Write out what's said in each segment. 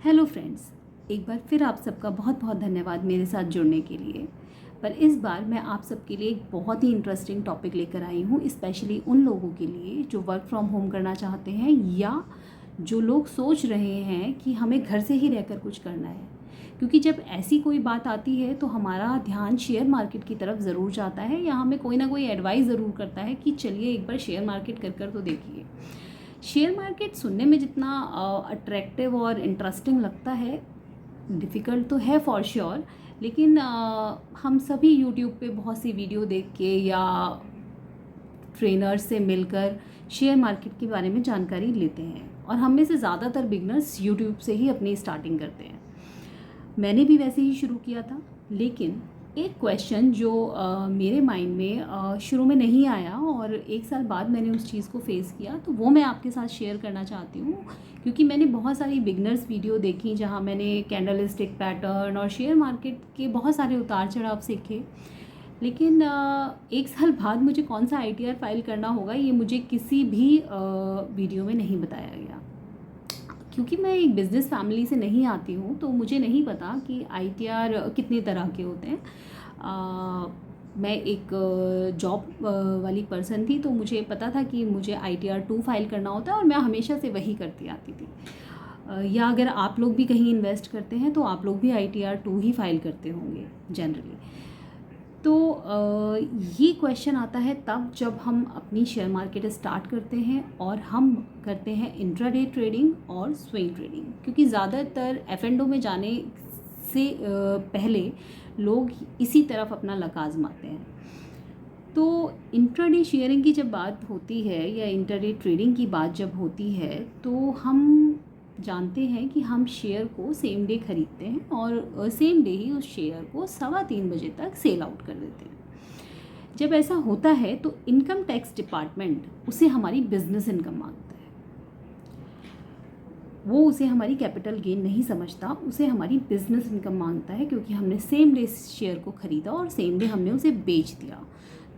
Hello friends, एक बार फिर आप सबका बहुत बहुत धन्यवाद मेरे साथ जुड़ने के लिए। पर इस बार मैं आप सबके लिए एक बहुत ही इंटरेस्टिंग टॉपिक लेकर आई हूँ, स्पेशली उन लोगों के लिए जो वर्क फ्रॉम होम करना चाहते हैं या जो लोग सोच रहे हैं कि हमें घर से ही रहकर कुछ करना है। क्योंकि जब ऐसी कोई बात आती है तो हमारा ध्यान शेयर मार्केट की तरफ ज़रूर जाता है या हमें कोई ना कोई एडवाइस ज़रूर करता है कि चलिए एक बार शेयर मार्केट कर तो देखिए। शेयर मार्केट सुनने में जितना अट्रैक्टिव और इंटरेस्टिंग लगता है, डिफ़िकल्ट तो है फॉर श्योर, लेकिन हम सभी यूट्यूब पे बहुत सी वीडियो देख के या ट्रेनर से मिलकर शेयर मार्केट के बारे में जानकारी लेते हैं और हम में से ज़्यादातर बिगनर्स यूट्यूब से ही अपनी स्टार्टिंग करते हैं। मैंने भी वैसे ही शुरू किया था, लेकिन एक क्वेश्चन जो मेरे माइंड में शुरू में नहीं आया और एक साल बाद मैंने उस चीज़ को फेस किया, तो वो मैं आपके साथ शेयर करना चाहती हूँ। क्योंकि मैंने बहुत सारी बिगनर्स वीडियो देखी जहाँ मैंने कैंडलस्टिक पैटर्न और शेयर मार्केट के बहुत सारे उतार चढ़ाव सीखे, लेकिन एक साल बाद मुझे कौन सा ITR फाइल करना होगा ये मुझे किसी भी वीडियो में नहीं बताया गया। क्योंकि मैं एक बिज़नेस फैमिली से नहीं आती हूँ तो मुझे नहीं पता कि ITR कितने तरह के होते हैं। मैं एक जॉब वाली पर्सन थी, तो मुझे पता था कि मुझे ITR 2 फाइल करना होता है और मैं हमेशा से वही करती आती थी। या अगर आप लोग भी कहीं इन्वेस्ट करते हैं तो आप लोग भी ITR 2 ही फाइल करते होंगे जनरली। तो ये क्वेश्चन आता है तब जब हम अपनी शेयर मार्केट स्टार्ट करते हैं और हम करते हैं इंट्राडे ट्रेडिंग और स्विंग ट्रेडिंग। क्योंकि ज़्यादातर F&O में जाने से पहले लोग इसी तरफ अपना लक आजमाते हैं। तो इंट्राडे शेयरिंग की जब बात होती है या इंट्राडे ट्रेडिंग की बात जब होती है तो हम जानते हैं कि हम शेयर को सेम डे ख़रीदते हैं और सेम डे ही उस शेयर को 3:15 बजे तक सेल आउट कर देते हैं। जब ऐसा होता है तो इनकम टैक्स डिपार्टमेंट उसे हमारी बिजनेस इनकम मांगता है। वो उसे हमारी कैपिटल गेन नहीं समझता, उसे हमारी बिजनेस इनकम मांगता है, क्योंकि हमने सेम डे शेयर को ख़रीदा और सेम डे हमने उसे बेच दिया।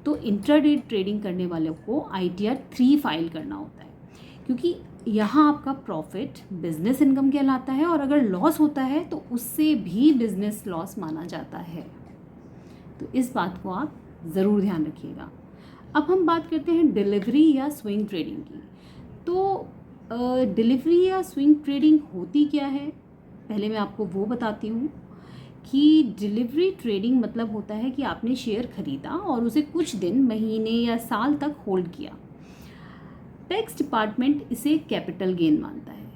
तो इंट्राडे ट्रेडिंग करने वालों को ITR 3 फाइल करना होता है, क्योंकि यहाँ आपका प्रॉफिट बिजनेस इनकम कहलाता है और अगर लॉस होता है तो उससे भी बिजनेस लॉस माना जाता है। तो इस बात को आप ज़रूर ध्यान रखिएगा। अब हम बात करते हैं डिलीवरी या स्विंग ट्रेडिंग की। तो डिलीवरी या स्विंग ट्रेडिंग होती क्या है, पहले मैं आपको वो बताती हूँ कि डिलीवरी ट्रेडिंग मतलब होता है कि आपने शेयर ख़रीदा और उसे कुछ दिन, महीने या साल तक होल्ड किया। टैक्स डिपार्टमेंट इसे कैपिटल गेन मानता है।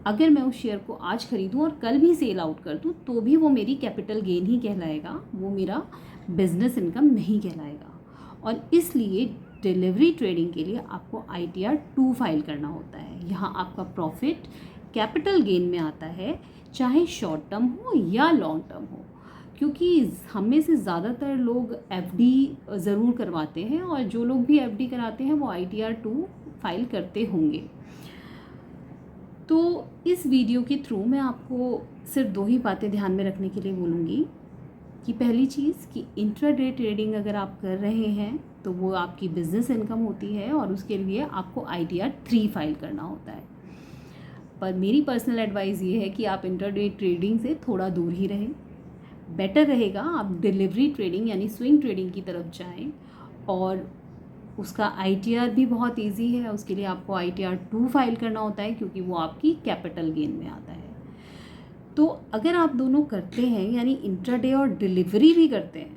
अगर मैं उस शेयर को आज खरीदूं और कल भी सेल आउट कर दूं तो भी वो मेरी कैपिटल गेन ही कहलाएगा, वो मेरा बिजनेस इनकम नहीं कहलाएगा। और इसलिए डिलीवरी ट्रेडिंग के लिए आपको ITR 2 फाइल करना होता है। यहाँ आपका प्रॉफिट कैपिटल गेन में आता है, चाहे शॉर्ट टर्म हो या लॉन्ग टर्म हो। क्योंकि हम में से ज़्यादातर लोग FD ज़रूर करवाते हैं और जो लोग भी FD कराते हैं वो ITR 2 फाइल करते होंगे। तो इस वीडियो के थ्रू मैं आपको सिर्फ 2 ही बातें ध्यान में रखने के लिए बोलूँगी कि पहली चीज़ कि इंट्राडे ट्रेडिंग अगर आप कर रहे हैं तो वो आपकी बिज़नेस इनकम होती है और उसके लिए आपको ITR 3 फाइल करना होता है। पर मेरी पर्सनल एडवाइस ये है कि आप इंट्राडे ट्रेडिंग से थोड़ा दूर ही रहें। बेटर रहेगा आप डिलीवरी ट्रेडिंग यानी स्विंग ट्रेडिंग की तरफ जाएं और उसका ITR भी बहुत इजी है। उसके लिए आपको ITR 2 फाइल करना होता है क्योंकि वो आपकी कैपिटल गेन में आता है। तो अगर आप दोनों करते हैं यानी इंट्राडे और डिलीवरी भी करते हैं,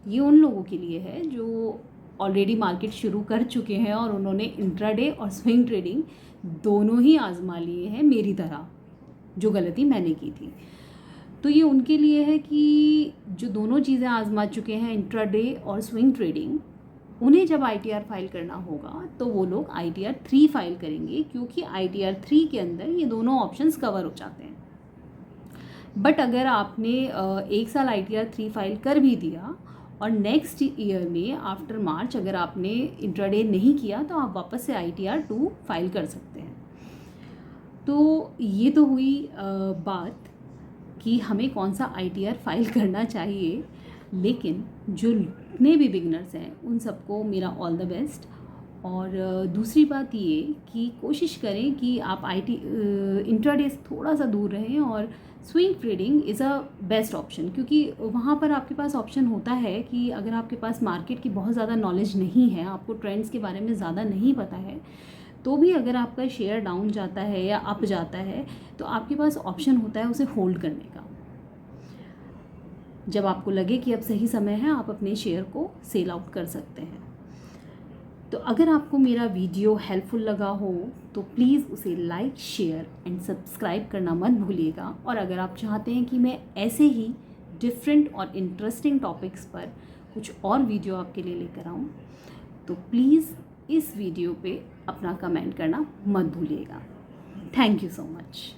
ये उन लोगों के लिए है जो ऑलरेडी मार्केट शुरू कर चुके हैं और उन्होंने इंट्राडे और स्विंग ट्रेडिंग दोनों ही आजमा लिए हैं, मेरी तरह जो गलती मैंने की थी। तो ये उनके लिए है कि जो दोनों चीज़ें आजमा चुके हैं, इंट्राडे और स्विंग ट्रेडिंग, उन्हें जब ITR फाइल करना होगा तो वो लोग ITR 3 फाइल करेंगे, क्योंकि ITR 3 के अंदर ये दोनों ऑप्शंस कवर हो जाते हैं। बट अगर आपने एक साल ITR 3 फाइल कर भी दिया और नेक्स्ट ईयर में आफ्टर मार्च अगर आपने इंट्राडे नहीं किया तो आप वापस से ITR 2 फाइल कर सकते हैं। तो ये तो हुई बात कि हमें कौन सा ITR फाइल करना चाहिए। लेकिन जो जितने भी बिगनर्स हैं उन सबको मेरा ऑल द बेस्ट। और दूसरी बात ये कि कोशिश करें कि आप IT इंट्राडे से थोड़ा सा दूर रहें, और swing trading is a best option, क्योंकि वहाँ पर आपके पास ऑप्शन होता है कि अगर आपके पास मार्केट की बहुत ज़्यादा नॉलेज नहीं है, आपको ट्रेंड्स के बारे में ज़्यादा नहीं पता है, तो भी अगर आपका शेयर डाउन जाता है या अप जाता है तो आपके पास ऑप्शन होता है उसे होल्ड करने का। जब आपको लगे कि अब सही समय है, आप अपने शेयर को सेल आउट कर सकते हैं। तो अगर आपको मेरा वीडियो हेल्पफुल लगा हो तो प्लीज़ उसे लाइक, शेयर एंड सब्सक्राइब करना मत भूलिएगा। और अगर आप चाहते हैं कि मैं ऐसे ही डिफरेंट और इंटरेस्टिंग टॉपिक्स पर कुछ और वीडियो आपके लिए लेकर आऊँ, तो प्लीज़ इस वीडियो पे अपना कमेंट करना मत भूलिएगा। Thank you so much.